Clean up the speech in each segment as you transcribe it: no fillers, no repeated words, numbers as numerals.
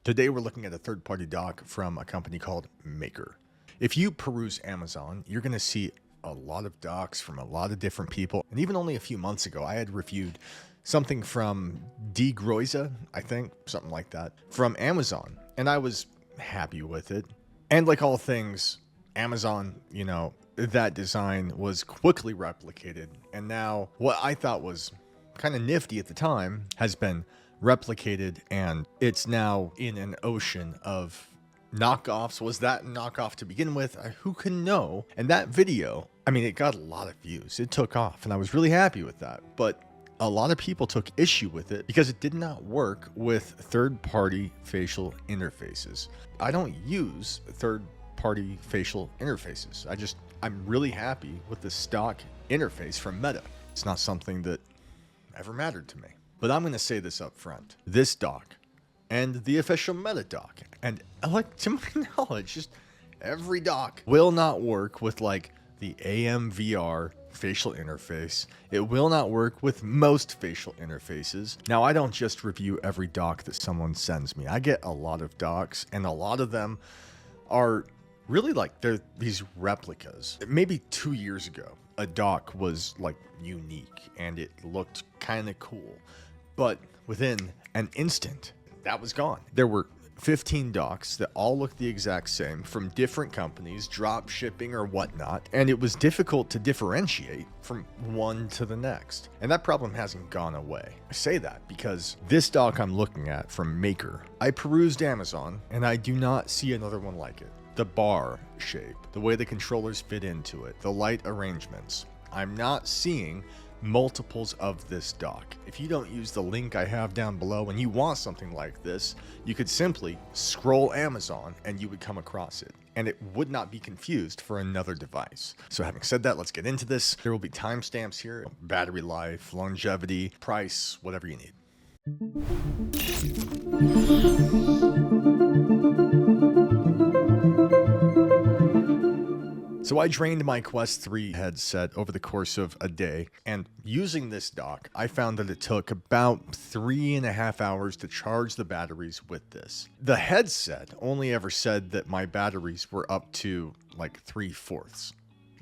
Today we're looking at a third-party dock from a company called Maker. If you peruse Amazon, you're going to see a lot of docks from a lot of different people. And even only a few months ago, I had reviewed something from D. Groiza, I think, something like that, from Amazon. And I was happy with it. And like all things Amazon, that design was quickly replicated. And now what I thought was kind of nifty at the time has been replicated, and it's now in an ocean of knockoffs. Was that knockoff to begin with? Who can know? And that video, it got a lot of views. It took off, and I was really happy with that. But a lot of people took issue with it because it did not work with third-party facial interfaces. I don't use third-party facial interfaces. I'm really happy with the stock interface from Meta. It's not something that ever mattered to me. But I'm going to say this up front. This dock and the official Meta dock, and to my knowledge, just every dock will not work with the AMVR facial interface. It will not work with most facial interfaces. Now, I don't just review every dock that someone sends me. I get a lot of docks, and a lot of them are really they're these replicas. Maybe 2 years ago, a dock was unique and it looked kind of cool. But within an instant, that was gone. There were 15 docks that all looked the exact same from different companies, drop shipping or whatnot, and it was difficult to differentiate from one to the next. And that problem hasn't gone away. I say that because this dock I'm looking at from Maker, I perused Amazon and I do not see another one like it. The bar shape, the way the controllers fit into it, the light arrangements. I'm not seeing multiples of this dock. If you don't use the link I have down below and you want something like this, you could simply scroll Amazon and you would come across it, and it would not be confused for another device. So having said that, let's get into this. There will be timestamps here, battery life, longevity, price, whatever you need. So I drained my Quest 3 headset over the course of a day, and using this dock, I found that it took about 3.5 hours to charge the batteries with this. The headset only ever said that my batteries were up to 3/4.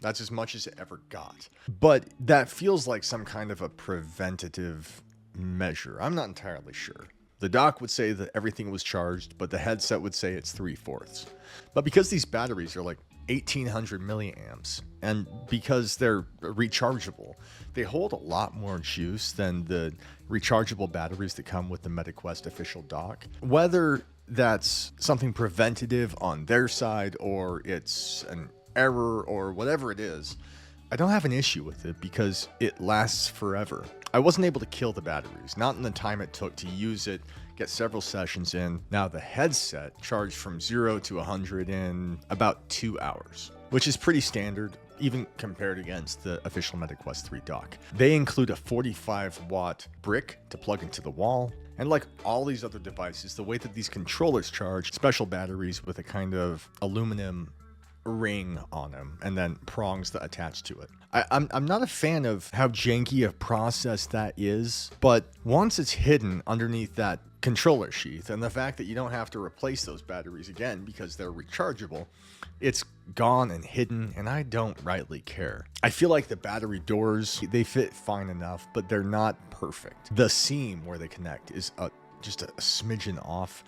That's as much as it ever got. But that feels like some kind of a preventative measure. I'm not entirely sure. The dock would say that everything was charged, but the headset would say it's 3/4. But because these batteries are 1,800 milliamps, and because they're rechargeable, they hold a lot more juice than the rechargeable batteries that come with the MetaQuest official dock. Whether that's something preventative on their side or it's an error or whatever it is, I don't have an issue with it because it lasts forever. I wasn't able to kill the batteries, not in the time it took to use it, get several sessions in. Now the headset charged from 0 to 100 in about 2 hours, which is pretty standard, even compared against the official MetaQuest 3 dock. They include a 45-watt brick to plug into the wall, and like all these other devices, the way that these controllers charge, special batteries with a kind of aluminum ring on them and then prongs that attach to it. I'm not a fan of how janky a process that is, but once it's hidden underneath that controller sheath and the fact that you don't have to replace those batteries again because they're rechargeable, it's gone and hidden, and I don't rightly care. I feel like the battery doors, they fit fine enough, but they're not perfect. The seam where they connect is just a smidgen off.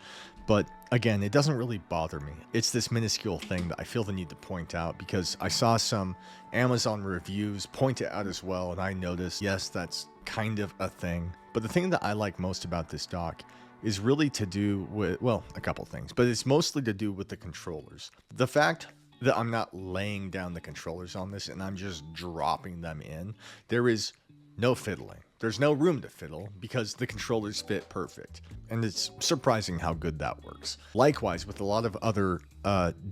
But again, it doesn't really bother me. It's this minuscule thing that I feel the need to point out because I saw some Amazon reviews point it out as well, and I noticed, yes, that's kind of a thing. But the thing that I like most about this dock is really to do with, well, a couple things, but it's mostly to do with the controllers. The fact that I'm not laying down the controllers on this and I'm just dropping them in, there is no fiddling. There's no room to fiddle because the controllers fit perfect, and it's surprising how good that works. Likewise, with a lot of other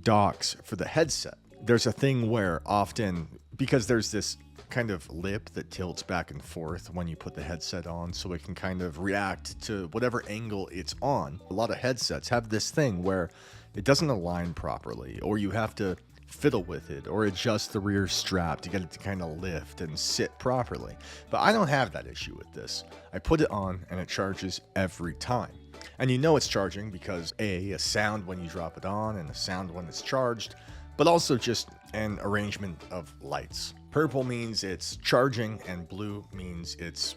docks for the headset, there's a thing where often, because there's this kind of lip that tilts back and forth when you put the headset on so it can kind of react to whatever angle it's on. A lot of headsets have this thing where it doesn't align properly, or you have to fiddle with it or adjust the rear strap to get it to kind of lift and sit properly. But I don't have that issue with this. I put it on and it charges every time. And you know it's charging because a sound when you drop it on and a sound when it's charged, but also just an arrangement of lights. Purple means it's charging and blue means it's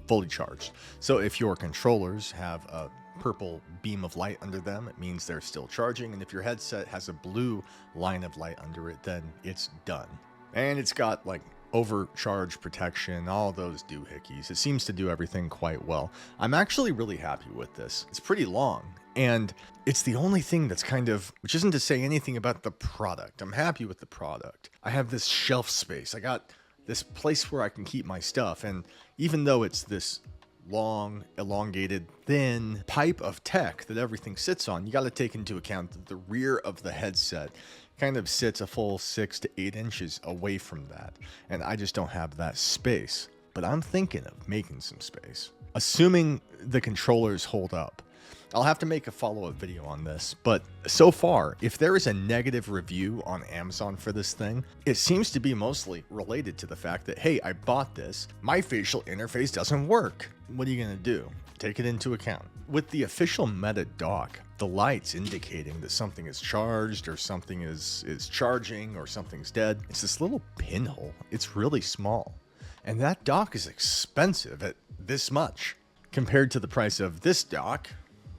fully charged. So if your controllers have a purple beam of light under them, it means they're still charging. And if your headset has a blue line of light under it, then it's done. And it's got like overcharge protection, all those doohickeys. It seems to do everything quite well. I'm actually really happy with this. It's pretty long, and it's the only thing that's kind of, which isn't to say anything about the product. I'm happy with the product. I have this shelf space. I got this place where I can keep my stuff, and even though it's this long, elongated, thin pipe of tech that everything sits on, you got to take into account that the rear of the headset kind of sits a full 6 to 8 inches away from that, and I just don't have that space. But I'm thinking of making some space. Assuming the controllers hold up, I'll have to make a follow-up video on this, but so far, if there is a negative review on Amazon for this thing, it seems to be mostly related to the fact that, hey, I bought this, my facial interface doesn't work. What are you gonna do? Take it into account. With the official Meta dock, the lights indicating that something is charged or something is charging or something's dead, it's this little pinhole. It's really small. And that dock is expensive at this much compared to the price of this dock,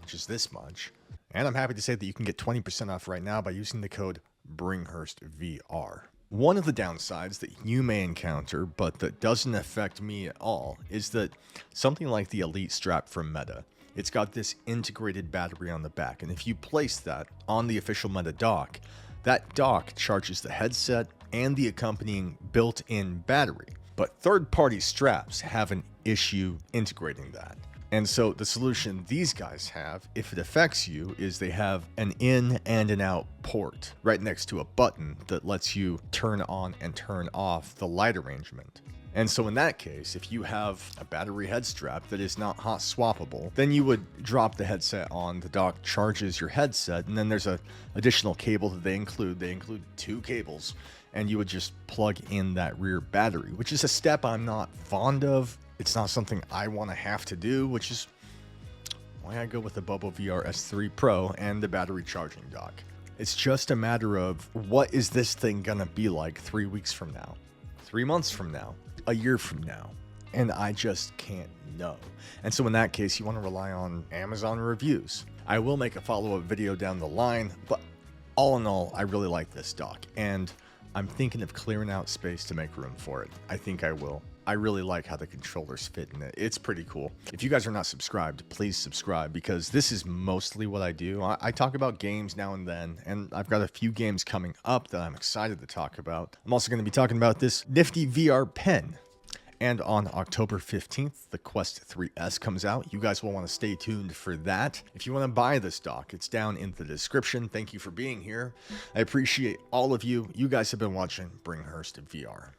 which is this much. And I'm happy to say that you can get 20% off right now by using the code BringhurstVR. One of the downsides that you may encounter, but that doesn't affect me at all, is that something like the Elite strap from Meta, it's got this integrated battery on the back, and if you place that on the official Meta dock, that dock charges the headset and the accompanying built-in battery. But third-party straps have an issue integrating that. And so the solution these guys have, if it affects you, is they have an in and an out port right next to a button that lets you turn on and turn off the light arrangement. And so in that case, if you have a battery head strap that is not hot swappable, then you would drop the headset on, the dock charges your headset, and then there's a additional cable that they include. They include 2 cables, and you would just plug in that rear battery, which is a step I'm not fond of. It's not something I want to have to do, which is why I go with the Bubble VR S3 Pro and the battery charging dock. It's just a matter of, what is this thing gonna be like 3 weeks from now, 3 months from now, a year from now? And I just can't know. And so in that case, you want to rely on Amazon reviews. I will make a follow-up video down the line, but all in all, I really like this dock, and I'm thinking of clearing out space to make room for it. I think I will. I really like how the controllers fit in it. It's pretty cool. If you guys are not subscribed, please subscribe, because this is mostly what I do. I talk about games now and then, and I've got a few games coming up that I'm excited to talk about. I'm also going to be talking about this nifty VR pen. And on October 15th, the Quest 3S comes out. You guys will want to stay tuned for that. If you want to buy this dock, it's down in the description. Thank you for being here. I appreciate all of you. You guys have been watching Bringhurst VR.